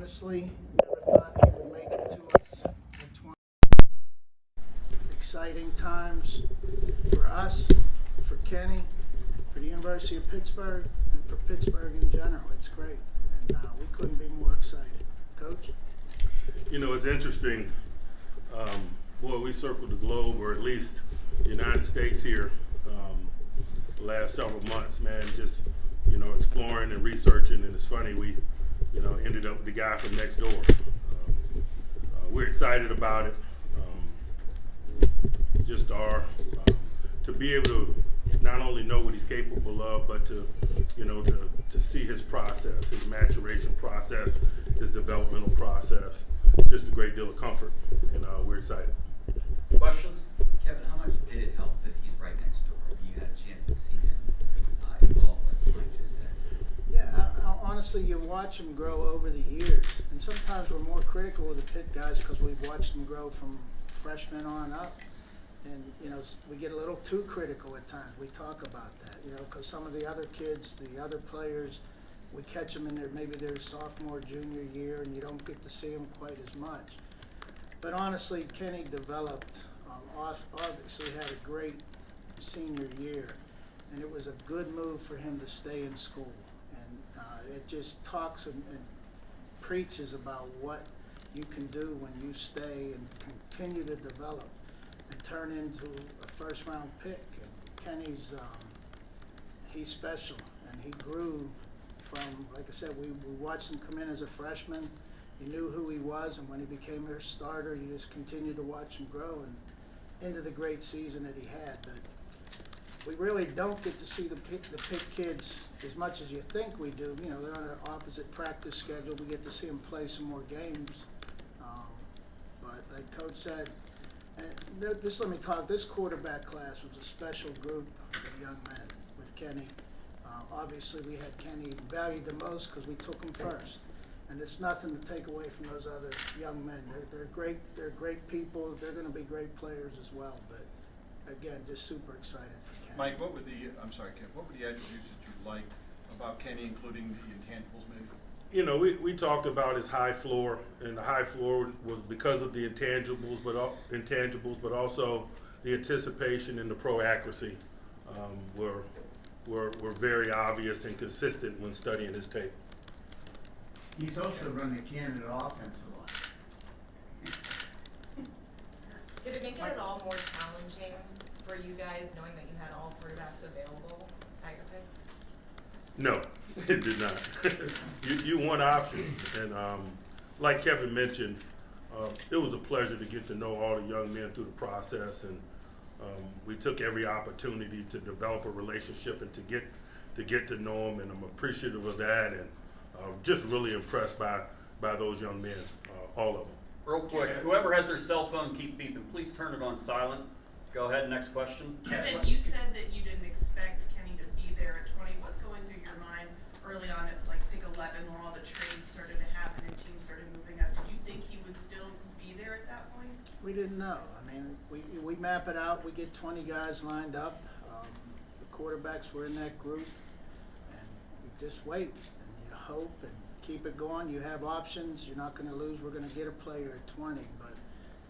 honestly never thought he would make it to us at 20. Exciting times for us, for Kenny, for the University of Pittsburgh, and for Pittsburgh in general. It's great, and we couldn't be more excited. Coach? You know, it's interesting. Boy, we circled the globe, or at least the United States here, the last several months, man, just, exploring and researching. And it's funny, we, ended up with the guy from next door. We're excited about it. Just to be able to not only know what he's capable of, but to see his process, his maturation process, his developmental process. Just a great deal of comfort, and we're excited. Questions? Kevin, how much did it help that he's right next door? You had a chance to see him evolve, like Mike just said. Yeah, honestly, you watch them grow over the years, and sometimes we're more critical of the Pitt guys because we've watched them grow from freshmen on up. And, we get a little too critical at times. We talk about that, because some of the other kids, the other players, we catch them in maybe their sophomore, junior year, and you don't get to see them quite as much. But honestly, Kenny developed, obviously had a great senior year, and it was a good move for him to stay in school. And it just talks and preaches about what you can do when you stay and continue to develop and turn into a first-round pick. And Kenny's, he's special, and he grew from, like I said, we watched him come in as a freshman. You knew who he was, and when he became your starter, you just continued to watch him grow and into the great season that he had. But we really don't get to see the Pitt kids as much as you think we do. They're on an opposite practice schedule. We get to see them play some more games. But like Coach said, and just let me talk, this quarterback class was a special group of young men with Kenny. Obviously, we had Kenny valued the most because we took him first. And it's nothing to take away from those other young men. They're great. They're great people. They're going to be great players as well. But again, just super excited for Kenny. Mike, what were the attributes that you liked about Kenny, including the intangibles maybe? We talked about his high floor, and the high floor was because of the intangibles, but also the anticipation and the pro accuracy were very obvious and consistent when studying his tape. He's also run the Canada offense a lot. Did it make it at all more challenging for you guys knowing that you had all quarterbacks available at your pick? No, it did not. you want options, and like Kevin mentioned, it was a pleasure to get to know all the young men through the process, and we took every opportunity to develop a relationship and to get to know them, and I'm appreciative of that, and just really impressed by those young men, all of them. Real quick, whoever has their cell phone, keep beeping. Please turn it on silent. Go ahead, next question. Kevin, you said that you didn't expect Kenny to be there at 20. What's going through your mind early on at pick 11 when all the trades started to happen and teams started moving up? Did you think he would still be there at that point? We didn't know. I mean, we map it out. We get 20 guys lined up. The quarterbacks were in that group, and we just wait and you hope and keep it going. You have options. You're not going to lose. We're going to get a player at 20, but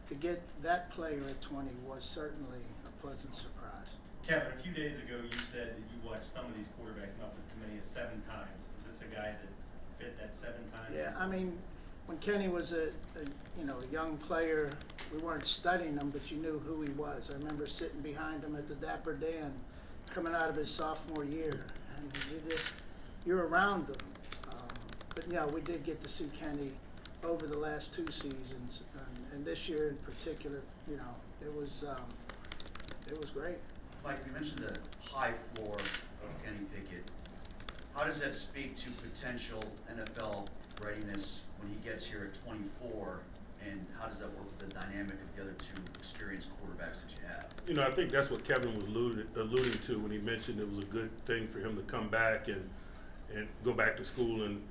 to get that player at 20 was certainly a pleasant surprise. Kevin, a few days ago you said that you watched some of these quarterbacks not as many as 7 times. Is this a guy that fit that 7 times? Yeah, I mean, when Kenny was a young player, we weren't studying him, but you knew who he was. I remember sitting behind him at the Dapper Dan coming out of his sophomore year, and you're around them. But yeah, we did get to see Kenny over the last 2 seasons, and this year in particular, it was great. Mike, you mentioned the high floor of Kenny Pickett. How does that speak to potential NFL readiness when he gets here at 24, and how does that work with the dynamic of the other 2 experienced quarterbacks that you have? I think that's what Kevin was alluding to when he mentioned it was a good thing for him to come back and go back to school and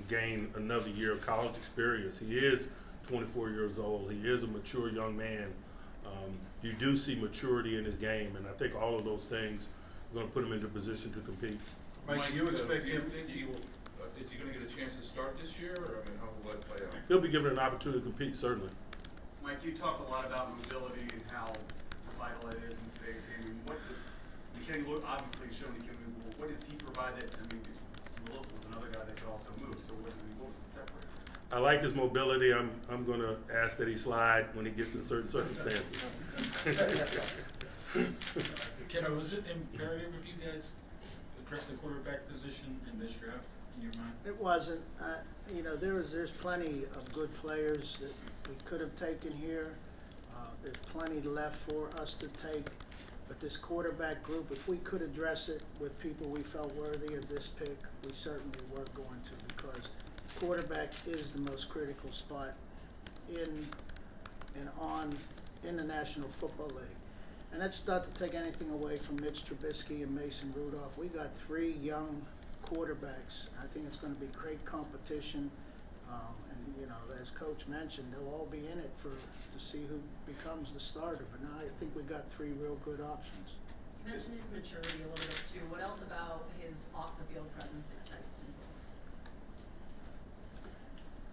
gain another year of college experience. He is 24 years old. He is a mature young man. You do see maturity in his game, and I think all of those things are going to put him into a position to compete. Mike, do you expect him? is he gonna get a chance to start this year, or, I mean, how will that play out? He'll be given an opportunity to compete, certainly. Mike, you talked a lot about mobility and how vital it is in today's game. And what does Kenny obviously shown he can move? What does he provide that? I mean, Willis was another guy that could also move. So what was the separator? I like his mobility. I'm going to ask that he slide when he gets in certain circumstances. Ken, was it imperative if you guys address the quarterback position in this draft in your mind? It wasn't. You know, there's plenty of good players that we could have taken here. There's plenty left for us to take. But this quarterback group, if we could address it with people we felt worthy of this pick, we certainly were going to, because quarterback is the most critical spot in the National Football League. And that's not to take anything away from Mitch Trubisky and Mason Rudolph. We got 3 young quarterbacks. I think it's going to be great competition. And, you know, as Coach mentioned, they'll all be in it to see who becomes the starter. But now I think we got 3 real good options. You mentioned his maturity a little bit too. What else about his off-the-field presence excites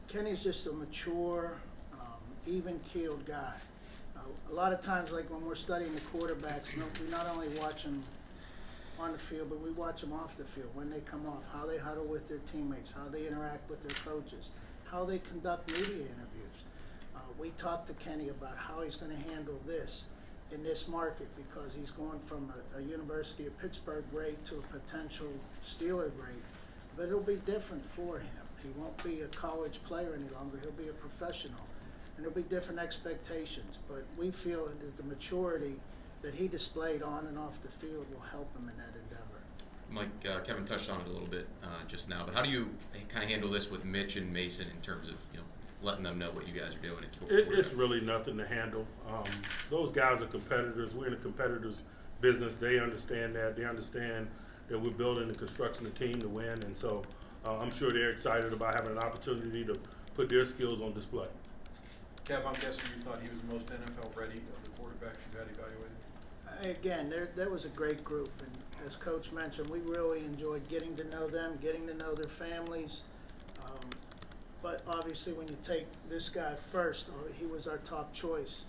you? Kenny's just a mature, even-keeled guy. A lot of times, like when we're studying the quarterbacks, we not only watch them on the field, but we watch them off the field, when they come off, how they huddle with their teammates, how they interact with their coaches, how they conduct media interviews. We talked to Kenny about how he's going to handle this in this market, because he's going from a University of Pittsburgh grade to a potential Steeler grade. But it'll be different for him. He won't be a college player any longer. He'll be a professional. And there'll be different expectations. But we feel that the maturity that he displayed on and off the field will help him in that endeavor. Mike, Kevin touched on it a little bit just now, but how do you kind of handle this with Mitch and Mason in terms of, you know, letting them know what you guys are doing? It's really nothing to handle. Those guys are competitors. We're in a competitor's business. They understand that. They understand that we're building and constructing a team to win, and so I'm sure they're excited about having an opportunity to put their skills on display. Kev, I'm guessing you thought he was the most NFL ready of the quarterbacks you had evaluated? Again, there was a great group, and as Coach mentioned, we really enjoyed getting to know them, getting to know their families. But obviously, when you take this guy first, he was our top choice.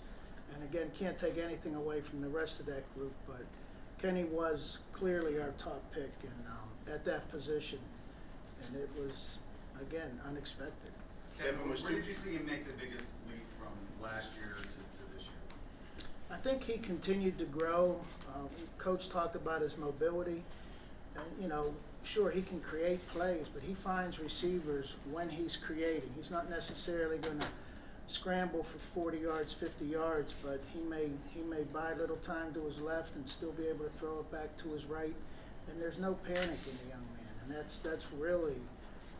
And again, can't take anything away from the rest of that group, but Kenny was clearly our top pick at that position, and it was, again, unexpected. Kevin, where did you see him make the biggest leap from last year to this year? I think he continued to grow. Coach talked about his mobility. And, you know, sure, he can create plays, but he finds receivers when he's creating. He's not necessarily going to scramble for 40 yards, 50 yards, but he may buy a little time to his left and still be able to throw it back to his right. And there's no panic in the young man, and that's really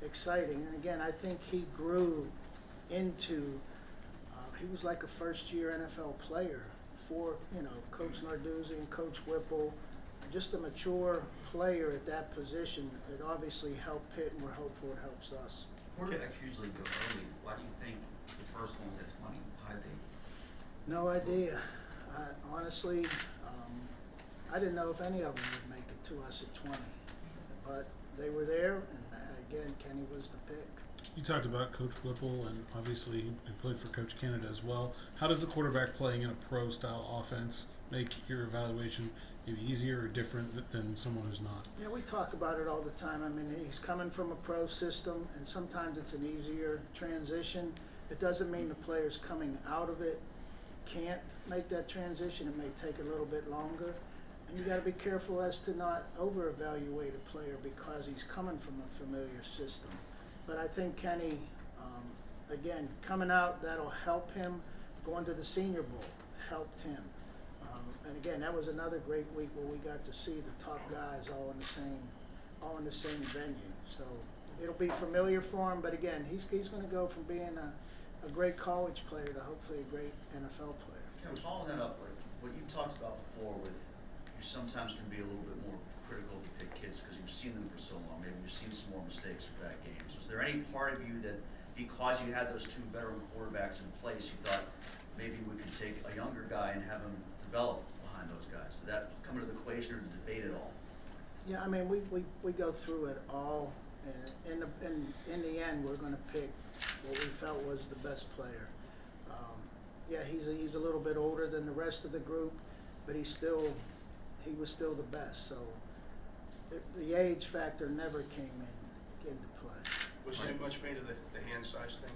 exciting. And again, I think he grew into he was like a first-year NFL player for, you know, Coach Narduzzi and Coach Whipple. Just a mature player at that position. It obviously helped Pitt, and we're hopeful it helps us. Quarterbacks usually go early. Why do you think the first one's at 20? High date? No idea. Honestly, I didn't know if any of them would make it to us at 20. But they were there, and again, Kenny was the pick. You talked about Coach Whipple, and obviously he played for Coach Canada as well. How does the quarterback playing in a pro-style offense make your evaluation maybe easier or different than someone who's not? Yeah, we talk about it all the time. I mean, he's coming from a pro system, and sometimes it's an easier transition. It doesn't mean the players coming out of it can't make that transition. It may take a little bit longer. And you got to be careful as to not over-evaluate a player because he's coming from a familiar system. But I think Kenny, again, coming out, that'll help him. Going to the Senior Bowl helped him. And again, that was another great week where we got to see the top guys all in the same venue. So it'll be familiar for him. But again, he's going to go from being a great college player to hopefully a great NFL player. Kevin, following that up, like what you talked about before, with you sometimes can be a little bit more critical to pick kids because you've seen them for so long. Maybe you've seen some more mistakes or bad games. Was there any part of you that, because you had those 2 veteran quarterbacks in place, you thought maybe we could take a younger guy and have him develop behind those guys? Did that come into the equation or debate at all? Yeah, I mean, we go through it all And in the end, we're going to pick what we felt was the best player. Yeah, he's a little bit older than the rest of the group, but he was still the best. So the age factor never came into play. Was there much made of the hand size thing?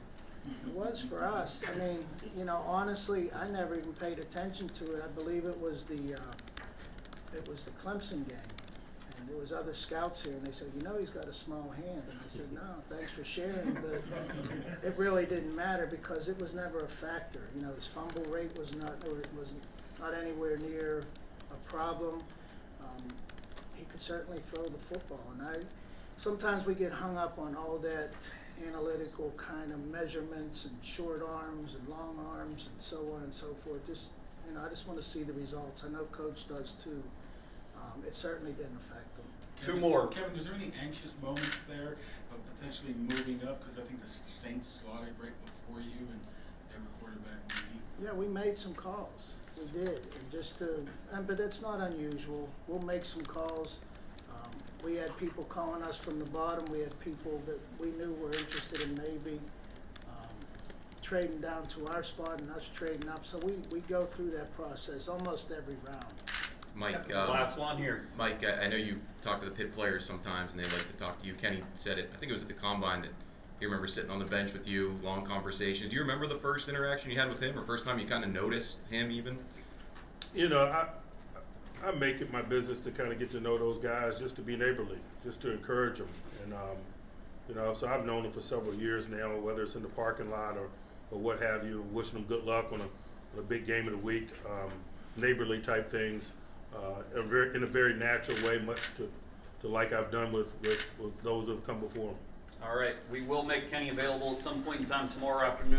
It was for us. I mean, you know, honestly, I never even paid attention to it. I believe it was the Clemson game, and there was other scouts here, and they said, you know, he's got a small hand. And I said, no, thanks for sharing, but it really didn't matter because it was never a factor. You know, his fumble rate was not anywhere near a problem. He could certainly throw the football, and sometimes we get hung up on all that analytical kind of measurements and short arms and long arms and so on and so forth. Just, you know, I just want to see the results. I know Coach does too. It certainly didn't affect them. Two more. Kevin, was there any anxious moments there of potentially moving up? Because I think the Saints slotted right before you and they were quarterback maybe. Yeah, we made some calls. We did, but that's not unusual. We'll make some calls. We had people calling us from the bottom. We had people that we knew were interested in maybe trading down to our spot and us trading up. So we go through that process almost every round. Mike, last one here. Mike, I know you talk to the Pitt players sometimes, and they like to talk to you. Kenny said it. I think it was at the combine that he remember sitting on the bench with you, long conversations. Do you remember the first interaction you had with him, or first time you kind of noticed him even? You know, I make it my business to kind of get to know those guys, just to be neighborly, just to encourage them. And, you know, so I've known them for several years now, whether it's in the parking lot or what have you, wishing them good luck on a big game of the week, neighborly type things, in a very natural way, much to like I've done with those that have come before them. All right, we will make Kenny available at some point in time tomorrow afternoon.